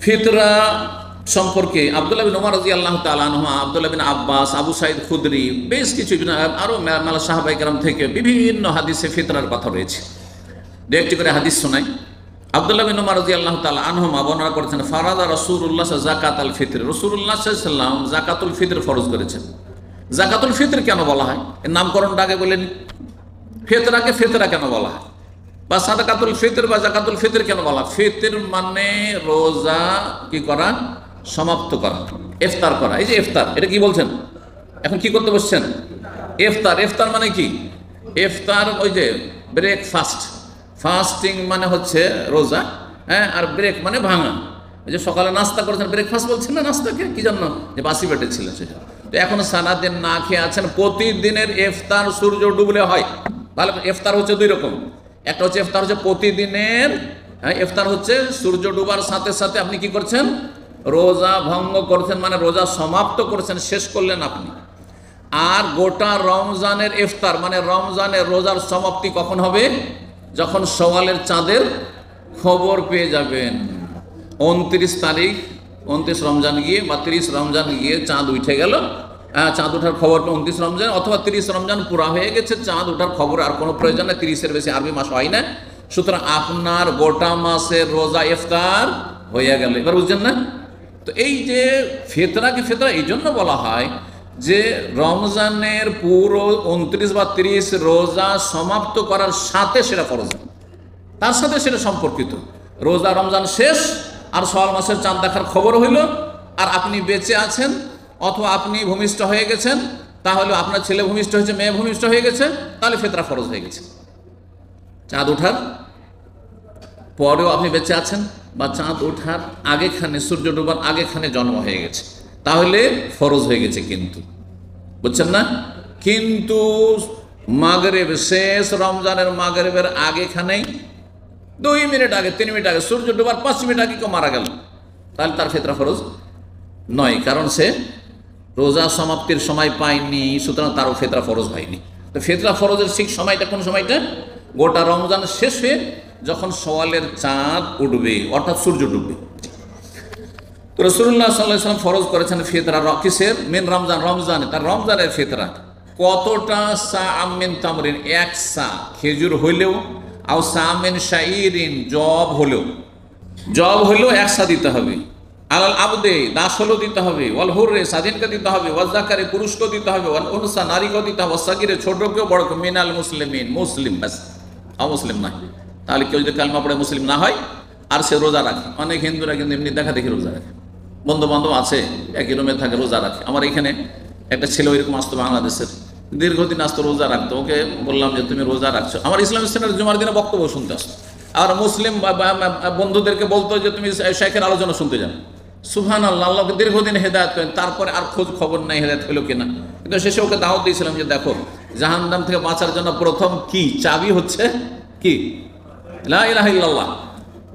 ফিতরা সম্পর্কে আব্দুল্লাহ বিন ওমর রাদিয়াল্লাহু তাআলা আনহু, আব্দুল্লাহ বিন আব্বাস, আবু সাঈদ খুদরি, বেশ কিছু আরও মেলা সাহাবায়ে কেরাম থেকে বিভিন্ন হাদিসে ফিতরার কথা রয়েছে। দু একটি করে হাদিস শোনাই। আব্দুল্লাহ বিন ওমর রাদিয়াল্লাহু তাআলা আনহুমা বর্ণনা করেছেন, ফারাদা রাসূলুল্লাহ যাকাতাল ফিতর, রাসূলুল্লাহ সাল্লাল্লাহু আলাইহি ওয়াসাল্লাম যাকাতুল ফিতর ফরজ করেছেন। যাকাতুল ফিতর কেন বলা হয়, এর নামকরণটা আগে বলেন। ফিতরাকে ফিতরা কেন বলা হয়, বা সাদাকাতুল ফিতর বা যাকাতুল ফিতর কেন বলা? ফিতর মানে রোজা কি করা, সমাপ্ত করা, ইফতার করা। এই যে ইফতার, এটা কি বলছেন? এখন কি করতে বসছেন? ইফতার। ইফতার মানে কি? ইফতার ওই যে ব্রেকফাস্ট, ফাস্টিং মানে হচ্ছে রোজা, হ্যাঁ, আর ব্রেক মানে ভাঙা। ওই যে সকালে নাস্তা করেছেন, ব্রেকফাস্ট বলছেন না নাস্তাকে, কি জন্য? যে বাসি পেটে ছিলেন সেটা। তো এখন সারাদিন না খেয়ে আছেন, প্রতিদিনের ইফতার সূর্য ডুবলে হয়। তাহলে ইফতার হচ্ছে দুই রকম, একটা হচ্ছে ইফতার হচ্ছে প্রতিদিনের, হ্যাঁ, ইফতার হচ্ছে সূর্য ডুবার সাথে সাথে আপনি কি করছেন, রোজা ভঙ্গ করছেন, মানে রোজা সমাপ্ত করছেন, শেষ করলেন আপনি। আর গোটা রমজানের ইফতার মানে রমজানের রোজার সমাপ্তি কখন হবে? যখন সওয়ালের চাঁদের খবর পেয়ে যাবেন। 29 তারিখ, 29 রমজান গিয়ে বা 30 রমজান গিয়ে চাঁদ উঠে গেল, চাঁদ ওঠার খবর 29 রমজান অথবা 30 রমজান পুরা হয়ে গেছে, চাঁদ ওঠার খবর আর কোনো প্রয়োজন নেই, 30-এর বেশি আরবি মাস হয় না। সুতরাং আপনার গোটা মাসের রোজা ইফতার হয়ে গেল। এবার বুঝছেন না? তো এই যে ফিতরাকে ফিতরা এই জন্য বলা হয় যে রমজানের পুরো 29 বা 30 রোজা সমাপ্ত করার সাথে সেটা ফরজ, তার সাথে সেটা সম্পর্কিত। রোজা রমজান শেষ আর শাওয়াল মাসের চাঁদ দেখার খবর হইল, আর আপনি বেঁচে আছেন অথবা আপনি ভূমিষ্ঠ হয়ে গেছেন, তাহলে আপনার ছেলে ভূমিষ্ঠ হয়েছে, মেয়ে ভূমিষ্ঠ হয়ে গেছে, তাহলে ফিতরা ফরজ হয়ে গেছে। চাঁদ ওঠার পরেও আপনি বেঁচে আছেন বা চাঁদ ওঠার আগেখানে, সূর্য ডুবার আগেখানে জন্ম হয়ে গেছে, তাহলে ফরজ হয়ে গেছে। কিন্তু বুঝছেন না? কিন্তু মাগরিব, শেষ রমজানের মাগরিবের আগেখানেই 2 মিনিট আগে, 3 মিনিট আগে, সূর্য ডুবার 5 মিনিট আগে কেউ মারা গেল, তাহলে তার ফিতরা ফরজ নয়, কারণ সে রোজা সমাপ্তির সময় পায়নি, সুতরাং তারও ফিতরা ফরজ হয়নি। তো ফিতরা ফরজের ঠিক সময়টা কোন সময়টা? গোটা রমজান শেষে যখন সওয়ালের চাঁদ উঠবে, অর্থাৎ সূর্য ডুববে। তো রাসূলুল্লাহ সাল্লাল্লাহু আলাইহি ওয়াসাল্লাম ফরজ করেছেন ফিতরা কিসের? মিন রমজান, রমজানে, তার রমজানের ফিতরা। কতটা? সা আমিন তামরিন, 1 সা খেজুর হইলেও, আও সা মিন শাইরিন, জব হলেও, জব হইলেও 1 সা দিতে হবে। আলাল আবদে, দাস হলেও দিতে হবে। ওয়াল হুররে, স্বাধীনকে দিতে হবে। ওয়াল যাকারে, পুরুষকেও দিতে হবে। ওয়াল উনসা, নারীকেও দিতে হবে। সাগিরে, ছোটকেও বড়কেও। মিনাল মুসলিমিন, মুসলিম, ব্যাস, অমুসলিম নয়। তাহলে কেউ যদি কালমা পড়ে মুসলিম না হয় আর সে রোজা রাখে, অনেক হিন্দুরা কিন্তু এমনি দেখা দেখি রোজা রাখে, বন্ধু বান্ধব আছে একই রুমে থাকে, রোজা রাখে। আমার এখানে একটা ছেলে ওইরকম আসতো বাংলাদেশের, দীর্ঘদিন আসতো, রোজা রাখতো। ওকে বললাম যে তুমি রোজা রাখছো, আমার ইসলাম ইসলামের জুমার দিনে বক্তব্য শুনতে আসতো। আর মুসলিম বন্ধুদেরকে বলতো যে তুমি শেখের আলোচনা শুনতে যাও। সুবহানাল্লাহ, আল্লাহকে দীর্ঘদিন হেদায়েত করেন, তারপরে আর খোঁজ খবর নাই হেদায়েত হলো কিনা। কিন্তু শেষে ওকে দাওয়াত দিয়েছিলাম যে দেখো, জাহান্নাম থেকে বাঁচার জন্য প্রথম কি চাবি হচ্ছে কি? লা ইলাহা ইল্লাল্লাহ,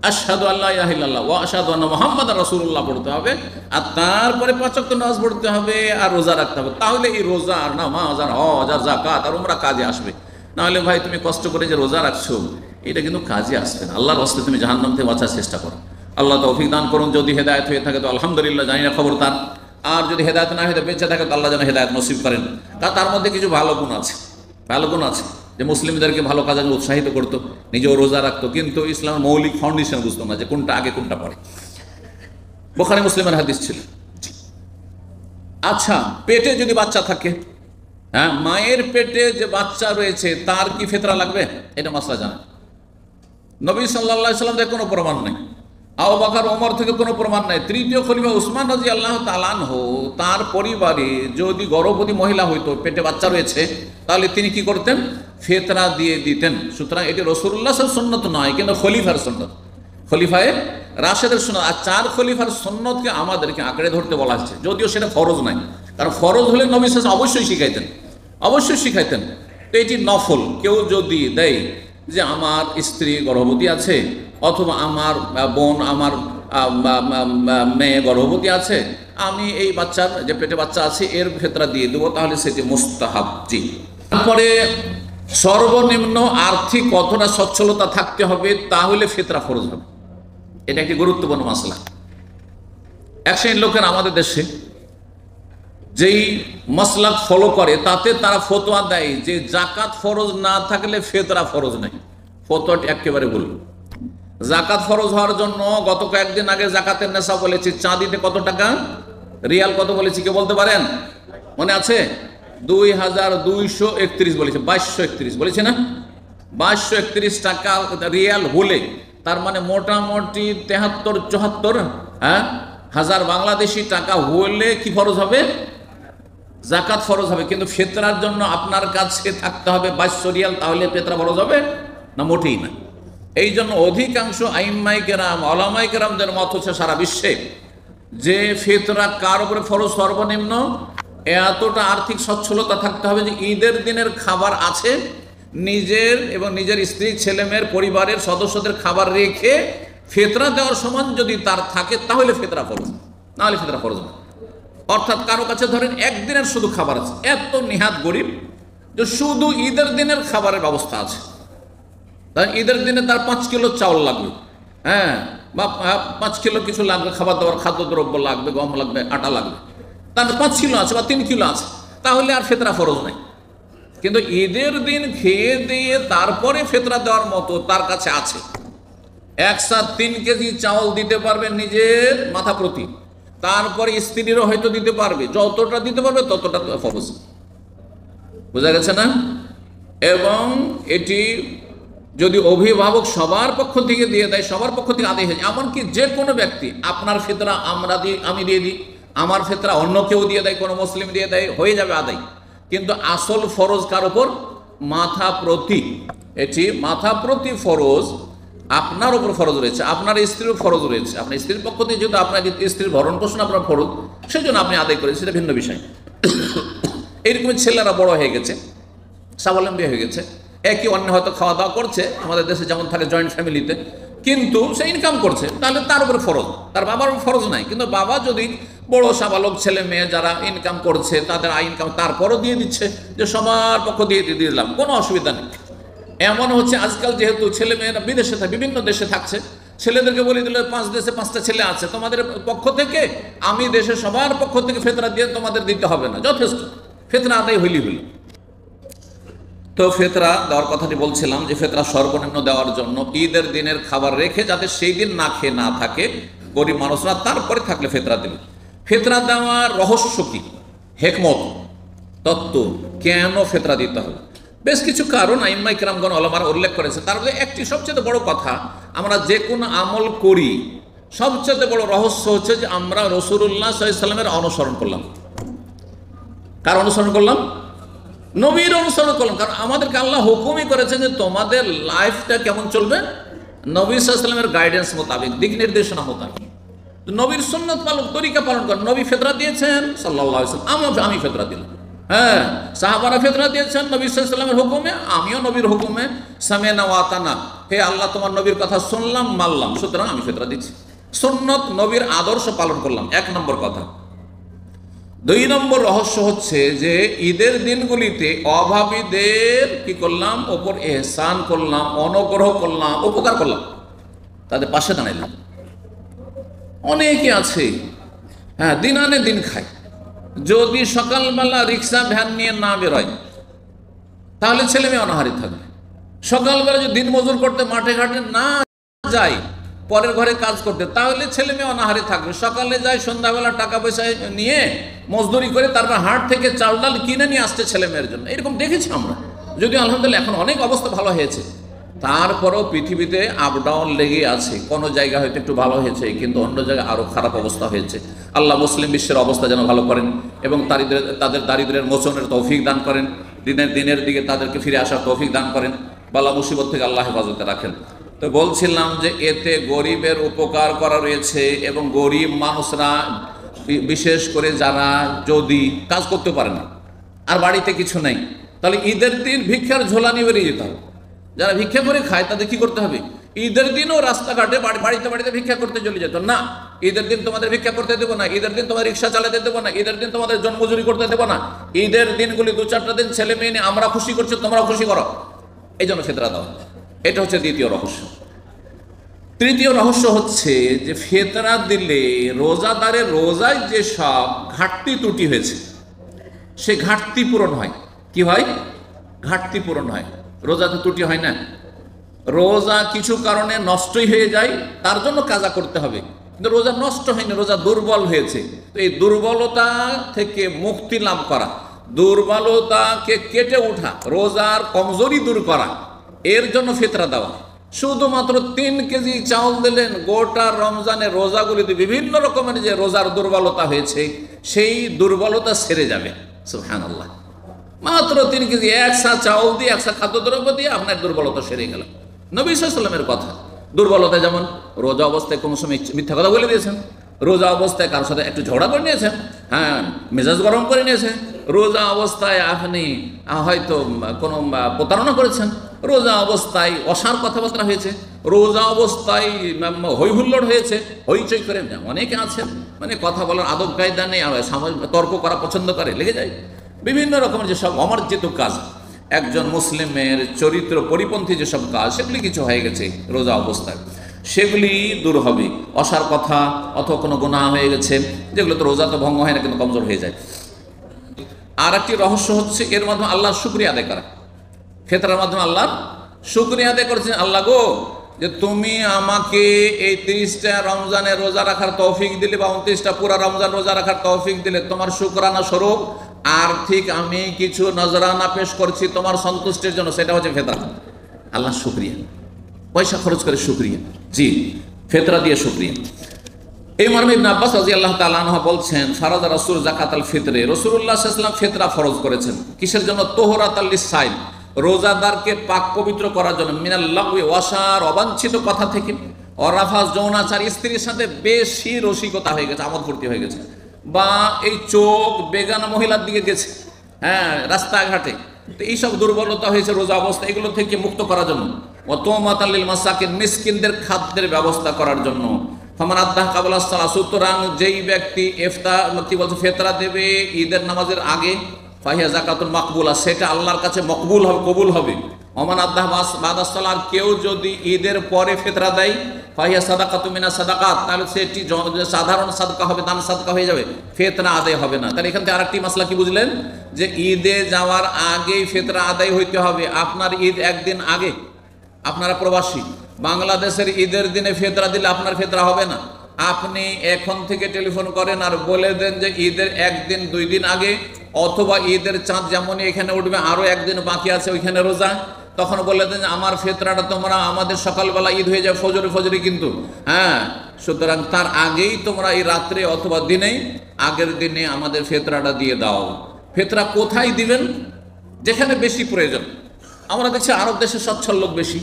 আশহাদু আল্লা ইলাহা ইল্লাল্লাহ ওয়া আশহাদু আন্না মুহাম্মাদার রাসূলুল্লাহ পড়তে হবে, আর তারপরে 5 ওয়াক্ত নামাজ পড়তে হবে আর রোজা রাখতে হবে। তাহলে এই রোজা আর নামাজ আর হজ আর যাকাত আর উমরা কাজে আসবে। নাহলে ভাই তুমি কষ্ট করে যে রোজা রাখছো, এটা কিন্তু কাজে আসবে না। আল্লাহর রাস্তায় তুমি জাহান্নাম থেকে বাঁচার চেষ্টা করো। আল্লাহ তৌফিক দান করুন। যদি হেদায়েত হয়ে থাকে তো আলহামদুলিল্লাহ, জানি না খবর তার। আর যদি হেদায়েত না হয়ে বেঁচে থাকে তো আল্লাহ যেন হেদায়েত নসিব করেন। তার মধ্যে কিছু ভালো গুণ আছে, ভালো গুণ আছে যে মুসলিমদেরকে ভালো কাজে উৎসাহিত করতো, নিজেও রোজা রাখতো, কিন্তু ইসলামের মৌলিক ফাউন্ডেশন বুঝতো না যে কোনটা আগে কোনটা পরে। বুখারী মুসলিমের হাদিস ছিল। আচ্ছা, পেটে যদি বাচ্চা থাকে, হ্যাঁ, মায়ের পেটে যে বাচ্চা রয়েছে তার কি ফিতরা লাগবে? এটা মাসলা জানা। নবী সাল্লাল্লাহু আলাইহি ওয়াসাল্লাম থেকে কোনো প্রমাণ নেই, আবু বকর ওমর থেকে কোনো প্রমাণ নাই। তৃতীয় খলিফা উসমান রাদিয়াল্লাহু তাআলা আনহু, তার পরিবারে যদি গর্ভবতী মহিলা হইতো, পেটে বাচ্চা রয়েছে, তাহলে তিনি কি করতেন? ফিতরা দিয়ে দিতেন। সুতরাং এটি রাসূলুল্লাহ সাল্লাল্লাহু আলাইহি ওয়াসাল্লাম সুন্নত নয়, কিন্তু খলিফার সুন্নত, খলিফায়ে রাশেদের সুন্নত। আর 4 খলিফার সুন্নতকে আমাদেরকে আঁকড়ে ধরতে বলা হচ্ছে, যদিও সেটা ফরজ নাই। কারণ ফরজ হলে নবী সাল্লাল্লাহু আলাইহি ওয়াসাল্লাম অবশ্যই শিখাইতেন, অবশ্যই শিখাইতেন। তো এটি নফল। কেউ যদি দেয় যে আমার স্ত্রী গর্ভবতী আছে, অথবা আমার বোন, আমার মেয়ে গর্ভবতী আছে, আমি এই বাচ্চার যে পেটে বাচ্চা আছে এর ফিতরা দিয়ে দেবো, তাহলে সেটি মুস্তাহাব। জি। তারপরে সর্বনিম্ন আর্থিক কতটা সচ্ছলতা থাকতে হবে, তাহলে ফিতরা ফরজ হবে। এটা একটি গুরুত্বপূর্ণ মাসলা। এক শ্রেণীর লোকের আমাদের দেশে যেই মাসলাক ফলো করে তাতে তারা ফতোয়া দেয় যে জাকাত ফরজ না থাকলে ফিতরা ফরজ নাই। ফতোয়াটি একেবারে ভুল। জাকাত ফরজ হওয়ার জন্য গত কয়েকদিন আগে জাকাতের নেশা বলেছি, চাঁদিতে কত টাকা, রিয়াল কত বলেছি, কে বলতে পারেন? মনে আছে? 2231 বলেছে, 2231 বলেছে না? 2231 টাকা রিয়াল হলে তার মানে মোটামুটি 73-74 হাজার বাংলাদেশি টাকা হলে কি ফরজ হবে? জাকাত ফরজ হবে। কিন্তু ফিতরার জন্য আপনার কাছে থাকতে হবে 2200 রিয়াল, তাহলে ফিতরা ফরজ হবে না? মোটেই না। এই জন্য অধিকাংশ আইম্মাই কেরাম, ওলামাই কেরামদের মত হচ্ছে সারা বিশ্বে যে ফিতরা কার উপরে ফরজ? সর্বনিম্ন এতটা আর্থিক সচ্ছলতা থাকতে হবে যে ঈদের দিনের খাবার আছে, নিজের এবং নিজের স্ত্রী, ছেলেমেয়ের, পরিবারের সদস্যদের খাবার রেখে ফিতরা দেওয়ার সমান যদি তার থাকে তাহলে ফিতরা ফরজ, নাহলে ফিতরা ফরজ না। অর্থাৎ কারো কাছে ধরেন একদিনের শুধু খাবার আছে, এত নিহাত গরিব যে শুধু ঈদের দিনের খাবারের ব্যবস্থা আছে, তাই ঈদের দিনে তার 5 কিলো চাউল লাগবে, বা 5 কিলো কিছু লাগবে, খাবার দাবার খাদ্যদ্রব্য লাগবে, গম লাগবে, আটা লাগবে, তার 5 কিলো আছে বা 3 কিলো আছে, তাহলে আর ফিতরা ফরজ নাই। কিন্তু ঈদের দিন খেয়ে দিয়ে তারপরে ফিতরা দেওয়ার মতো তার কাছে আছে, একসাথে 3 কেজি চাউল দিতে পারবে নিজের মাথা প্রতি, তারপরে স্ত্রীরও হয়তো দিতে পারবে, যতটা দিতে পারবে ততটা ফরজ। বোঝা গেছে না? এবং এটি যদি অভিভাবক সবার পক্ষ থেকে দিয়ে দেয়, সবার পক্ষ থেকে আদায় হয়ে যায়, এমনকি যে কোনো ব্যক্তি আপনার ফিতরা আমি দিয়ে দিই, আমার ফিতরা অন্য কেউ দিয়ে দেয়, কোনো মুসলিম দিয়ে দেয়, হয়ে যাবে আদায়। কিন্তু আসল ফরজ কার উপর? মাথা প্রতি। এটি মাথা প্রতি ফরজ আপনার উপর ফরজ রয়েছে, আপনার স্ত্রীর ফরজ রয়েছে। আপনার স্ত্রীর পক্ষ থেকে যেহেতু আপনার স্ত্রীর ভরণ পোষণ আপনার ফরজ, সেই জন্য আপনি আদায় করেছেন, সেটা ভিন্ন বিষয়। এইরকম ছেলেরা বড় হয়ে গেছে, স্বাবলম্বী হয়ে গেছে, একই অন্য হয়তো খাওয়া দাওয়া করছে, আমাদের দেশে যেমন থাকে জয়েন্ট ফ্যামিলিতে, কিন্তু সে ইনকাম করছে, তাহলে তার উপরে ফরজ, তার বাবার ফরজ নাই। কিন্তু বাবা যদি বড় সাবালক ছেলে মেয়ে যারা ইনকাম করছে তাদের ইনকাম তারপরও দিয়ে দিচ্ছে, যে সবার পক্ষ দিয়ে দিলাম, কোনো অসুবিধা নেই। এমন হচ্ছে আজকাল যেহেতু ছেলে মেয়েরা বিদেশে থাকে, বিভিন্ন দেশে থাকছে, ছেলেদেরকে বলে দিলে 5 দেশে 5টা ছেলে আছে, তোমাদের পক্ষ থেকে আমি দেশে সবার পক্ষ থেকে ফিতরা দিয়ে তোমাদের দিতে হবে না, যথেষ্ট, ফিতরা আদায় হইলি। তো ফিতরা দেওয়ার কথাটি বলছিলাম যে ফিতরা সর্বনিম্ন দেওয়ার জন্য ঈদের দিনের খাবার রেখে যাতে সেই দিন না খেয়ে না থাকে গরিব মানুষরা, তারপরে থাকলে ফিতরা দেবে। ফিতরা দেওয়ার রহস্য কি, হেকমত, তত্ত্ব, কেন ফিতরা দিতে হবে, বেশ কিছু কারণ আইম্মাই কেরামগণ ওলামারা উল্লেখ করেছে। তার মধ্যে একটি সবচেয়ে বড় কথা, আমরা যে কোনো আমল করি সবচেয়ে বড় রহস্য হচ্ছে যে আমরা রাসূলুল্লাহ সাল্লাল্লাহু আলাইহি ওয়াসাল্লামের অনুসরণ করলাম। কার অনুসরণ করলাম? নবীর অনুসরণ করলাম। কারণ আমাদেরকে আল্লাহ হুকুমই করেছেন যে তোমাদের লাইফটা কেমন চলবে, নবী সাল্লাল্লাহু আলাইহি ওয়াসাল্লামের গাইডেন্স মোতাবেক, দিক নির্দেশনা মোতাবেক, নবীর সুন্নাত পালন, তরিকা পালন করেন। নবী ফিতরা দিয়েছেন সাল্লাল্লাহু আলাইহি ওয়াসাল্লাম, আমি ফিতরা দিলাম, সাহাবারা ফিতরা দিয়েছেন নবী সাল্লাল্লাহু আলাইহি ওয়াসাল্লামের হুকুমে, আমিও নবীর হুকুমে সামি'না ওয়া আতা'না, হে আল্লাহ তোমার নবীর কথা শুনলাম মানলাম, সুতরাং আমি ফিতরা দিচ্ছি। সুন্নত, নবীর আদর্শ পালন করলাম, 1 নম্বর কথা। 2 নম্বর রহস্য হচ্ছে যে ঈদের দিনগুলিতে অভাবীদের কি করলাম, ওপর এহসান করলাম, অনুগ্রহ করলাম, উপকার করলাম, তাদের পাশে দাঁড়াইলাম। অনেকে আছে দিন আনে দিন খায়, যদি সকালবেলা রিক্সা ভ্যান নিয়ে না বেরোয় তাহলে ছেলে মেয়ে অনাহারি থাকবে। সকালবেলা যদি দিন মজুর করতে মাঠে ঘাটে না যায়, পরের ঘরে কাজ করতে, তাহলে ছেলে মেয়ে অনাহারে থাকবে। সকালে যায়, সন্ধ্যাবেলা টাকা পয়সা নিয়ে মজদুরি করে তারপর হাট থেকে চাল ডাল কিনে নিয়ে আসছে ছেলে মেয়ের জন্য। এরকম দেখেছি আমরা, যদিও আলহামদুলিল্লাহ এখন অনেক অবস্থা ভালো হয়েছে, তারপরেও পৃথিবীতে আপ ডাউন লেগে আছে। কোনো জায়গা হয়তো একটু ভালো হয়েছে, কিন্তু অন্য জায়গায় আরও খারাপ অবস্থা হয়েছে। আল্লাহ মুসলিম বিশ্বের অবস্থা যেন ভালো করেন এবং তাদের দারিদ্রের মোচনের তৌফিক দান করেন, দিনের দিকে তাদেরকে ফিরে আসার তৌফিক দান করেন, বালা মুসিবত থেকে আল্লাহ হেফাজতে রাখেন। তো বলছিলাম যে এতে গরিবের উপকার করা রয়েছে এবং গরিব মানুষরা, বিশেষ করে যারা যদি কাজ করতে পারে না আর বাড়িতে কিছু নেই, তাহলে ঈদের দিন ভিক্ষার ঝোলা নিয়ে বেরিয়ে যেতে হবে। যারা ভিক্ষা করে খায় তাদের কি করতে হবে, ঈদের দিনও রাস্তাঘাটে বাড়িতে ভিক্ষা করতে চলে যেত না। ঈদের দিন তোমাদের ভিক্ষা করতে দেবো না, ঈদের দিন তোমাদের রিক্সা চালাতে দেবো না, ঈদের দিন তোমাদের জন্মজুরি করতে দেবো না, ঈদের দিনগুলি 2-4টা দিন ছেলে মেয়ে নিয়ে আমরা খুশি করছি, তোমরা খুশি করো, এই জন্য ফিতরা দাও। এটা হচ্ছে দ্বিতীয় রহস্য। তৃতীয় রহস্য হচ্ছে যে ফেতরা দিলে রোজাদারের রোজায় যে সব ঘাটতি ত্রুটি হয়েছে সে ঘাটতি পূরণ হয়। কি হয়? ঘাটতি পূরণ হয়। রোজাতে ত্রুটি হয় না, রোজা কিছু কারণে নষ্টই হয়ে যায়, তার জন্য কাজা করতে হবে, কিন্তু রোজা নষ্ট হয়নি, রোজা দুর্বল হয়েছে। তো এই দুর্বলতা থেকে মুক্তি লাভ করা, দুর্বলতাকে কেটে ওঠা, রোজার কমজোরি দূর করা, এর জন্য ফিতরা দেওয়া। শুধুমাত্র 3 কেজি চাউল দিলেন, গোটা রমজানের রোজাগুলিতে বিভিন্ন রকমের যে রোজার দুর্বলতা হয়েছে সেই দুর্বলতা সেরে যাবে। সুবহানাল্লাহ। মাত্র 3 কেজি, 1 সা চাউল দিয়ে, 1 সা খাদ্যদ্রব্য দিয়ে আপনার দুর্বলতা সেরে গেল। নবী সাল্লাল্লাহু আলাইহি ওয়াসাল্লামের কথা। দুর্বলতা যেমন রোজা অবস্থায় কোনো সময় মিথ্যা কথা বলে দিয়েছেন, রোজা অবস্থায় কারোর সাথে একটু ঝগড়া করে নিয়েছেন, হ্যাঁ মেজাজ গরম করে নিয়েছেন, রোজা অবস্থায় আপনি হয়তো কোনো প্রতারণা করেছেন, রোজা অবস্থায় অসার কথাবার্তা হয়েছে, রোজা অবস্থায় হই হুল্লোড় হয়েছে, হইচই করে। অনেকে আছেন মানে কথা বলার আদব কায়দা নেই, তর্ক করা পছন্দ করে, লেগে যায়। বিভিন্ন রকমের যেসব অমার্জিত কাজ, একজন মুসলিমের চরিত্র পরিপন্থী যেসব কাজ, সেগুলি কিছু হয়ে গেছে রোজা অবস্থায়, সেগুলি দূর হবে। অসার কথা অথবা কোনো গুনাহ হয়ে গেছে, যেগুলো তো রোজা তো ভঙ্গ হয় না কিন্তু কমজোর হয়ে যায়। আর একটি রহস্য হচ্ছে এর মাধ্যমে আল্লাহর শুকরিয়া আদায় করা। ফিতরার মাধ্যমে আল্লাহর শুকরিয়া আদায় করেছেন, আল্লাহ গো যে তুমি আমাকে এই 30টা রমজানের রোজা রাখার তৌফিক দিলে, বা 29টা পুরা রমজান রোজা রাখার তৌফিক দিলে, তোমার শুকরানা স্বরূপ আর্থিক আমি কিছু নজরানা পেশ করছি তোমার সন্তুষ্টির জন্য, সেটা হচ্ছে ফিতরা। আল্লাহ শুকরিয়া, পয়সা খরচ করে শুকরিয়া, জি ফিতরা দিয়ে শুকরিয়া। এই মর্মে ইবনে আব্বাস রাদিয়াল্লাহু তাআলা আনহু বলছেন, ফারাদা রাসূল যাকাতাল ফিতরে, রাসূলুল্লাহ সাল্লাল্লাহু আলাইহি ওয়াসাল্লাম ফিতরা ফরজ করেছেন। কিসের জন্য? তোহরাতাল লিসাইম, রোজাদারকে পাক পবিত্র করার জন্য, মিনাল লাগওয়ি, অসার অবাঞ্ছিত কথা থেকে, অরাফাস যৌনাচার, স্ত্রীর সাথে বেশি রসিকতা হয়ে গেছে, আমোদ ফুর্তি হয়ে গেছে, বা এই চোখ বেগানা মহিলার দিকে গেছে, হ্যাঁ রাস্তাঘাটে, তো এইসব দুর্বলতা হয়েছে রোজা অবস্থা, এগুলো থেকে মুক্ত করার জন্য। ওয়াতুমাতাল লিল মাসাকিন, মিসকিনদের খাদ্যের ব্যবস্থা করার জন্য। ফামান আদ্দাহ কাবলা সালাহ, সুতরাং যেই ব্যক্তি কি বলছে ফিতরা দেবে ঈদের নামাজের আগে, ফাহিয়া যাকাতুল মাকবুলা, সেটা আল্লাহর কাছে মকবুল হবে, কবুল হবে। ওমান আদ্দাহ বাদা সালাহ, কেউ যদি ঈদের পরে ফিতরা দেয়, ফাহিয়া সাদাকাতু মিনা সাদাকাত, তাহলে সেটি সাধারণ সাদকা হবে, দান সাদকা হয়ে যাবে, ফিতরা আদায় হবে না। তাহলে এখান থেকে আরেকটি মাসলা কি বুঝলেন, যে ঈদে যাওয়ার আগেই ফিতরা আদায় হইতে হবে। আপনার ঈদ একদিন আগে, আপনারা প্রবাসী, বাংলাদেশের ঈদের দিনে ফিতরা দিলে আপনার ফিতরা হবে না। আপনি এখন থেকে টেলিফোন করেন আর বলে দেন যে ঈদের 1 দিন 2 দিন আগে, অথবা ঈদের চাঁদ যেমনই এখানে উঠবে আরো 1 দিন বাকি আছে ওইখানে রোজা, তখন বলে দেন যে আমার ফিতরাটা তোমরা, আমাদের সকালবেলা ঈদ হয়ে যায় ফজরে কিন্তু, হ্যাঁ সুতরাং তার আগেই তোমরা এই রাত্রে অথবা দিনেই আগের দিনে আমাদের ফিতরাটা দিয়ে দাও। ফিতরা কোথায় দিবেন? যেখানে বেশি প্রয়োজন। আমরা দেখছি আরব দেশে সচ্ছল লোক বেশি,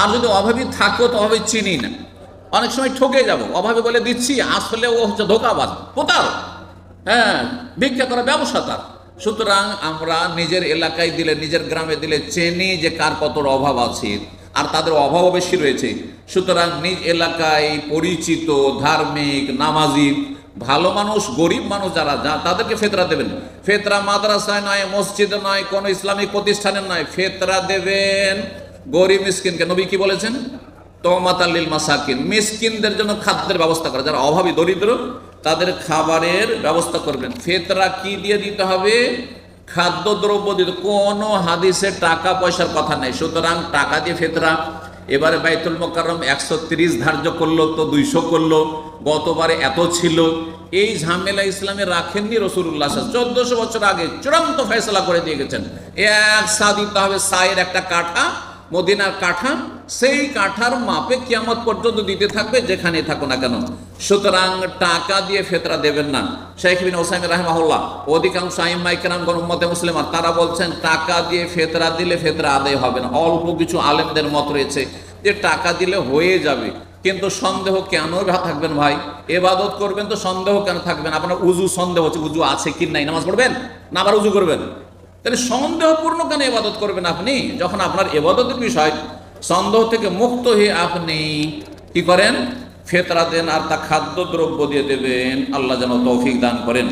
আর যদি অভাবী থাকো তো অভাবী চিনি না, অনেক সময় ঠকে যাব, অভাবে বলে দিচ্ছি, আসলে ও হচ্ছে ধোঁকাবাজ, পোতার, হ্যাঁ ভিক্ষা করা ব্যবসা তার। সুতরাং আমরা নিজের এলাকায় দিলে, নিজের গ্রামে দিলে চিনি যে কার কত অভাব আছে, আর তাদের অভাবও বেশি রয়েছে। সুতরাং নিজ এলাকায় পরিচিত ধার্মিক নামাজি ভালো মানুষ, গরিব মানুষ যারা তাদেরকে ফিতরা দেবেন। ফিতরা মাদ্রাসায় নয়, মসজিদে নয়, কোনো ইসলামিক প্রতিষ্ঠানে নয়, ফিতরা দেবেন গরিব মিসকিনকে। নবী কি বলেছেন? তোমাতাল লিল মাসাকিন, মিসকিনদের জন্য খাদ্যের ব্যবস্থা করা, যারা অভাবী দরিদ্র তাদের খাবারের ব্যবস্থা করবেন। ফিতরা কি দিয়ে দিতে হবে? খাদ্যদ্রব্য দিতে। কোনো হাদিসে টাকা পয়সার কথা নেই, সুতরাং টাকা দিয়ে ফিতরা। এবারে বাইতুল মোকাররম 130 ধার্য করলো তো 200 করলো, গতবারে এত ছিল, এই ঝামেলা ইসলামে রাখেননি রাসূলুল্লাহ। 1400 বছর আগে চূড়ান্ত ফয়সালা করে দিয়ে গেছেন, 1 সা দিতে হবে, সায়ের একটা কাঠা, মদিনার কাঠা, সেই কাঠার মাপে কিয়ামত পর্যন্ত দিতে থাকবে যেখানে থাকো না কেন। সুতরাং টাকা দিয়ে ফিতরা দেবেন না। শাইখ ইবনে উসাইমিন রাহিমাহুল্লাহ, অধিকাংশ আইম্মায়ে কেরামগণ উম্মতে মুসলিমা তারা বলছেন টাকা দিয়ে ফিতরা দিলে ফিতরা আদায় হবে না। অল্প কিছু আলেমদের মত রয়েছে যে টাকা দিলে হয়ে যাবে, কিন্তু সন্দেহ কেন থাকবেন ভাই? ইবাদত করবেন তো সন্দেহ কেন থাকবেন? আপনার উজু সন্দেহ হচ্ছে, উজু আছে কি নাই, নামাজ পড়বেন না আবার উজু করবেন, তাহলে সন্দেহপূর্ণ কেন ইবাদত করবেন আপনি? যখন আপনার ইবাদতের বিষয় সন্দেহ থেকে মুক্ত হয়ে আপনি কি করেন? ফিতরা দেন, আর তা খাদ্যদ্রব্য দিয়ে দেবেন। আল্লাহ যেন তৌফিক দান করেন।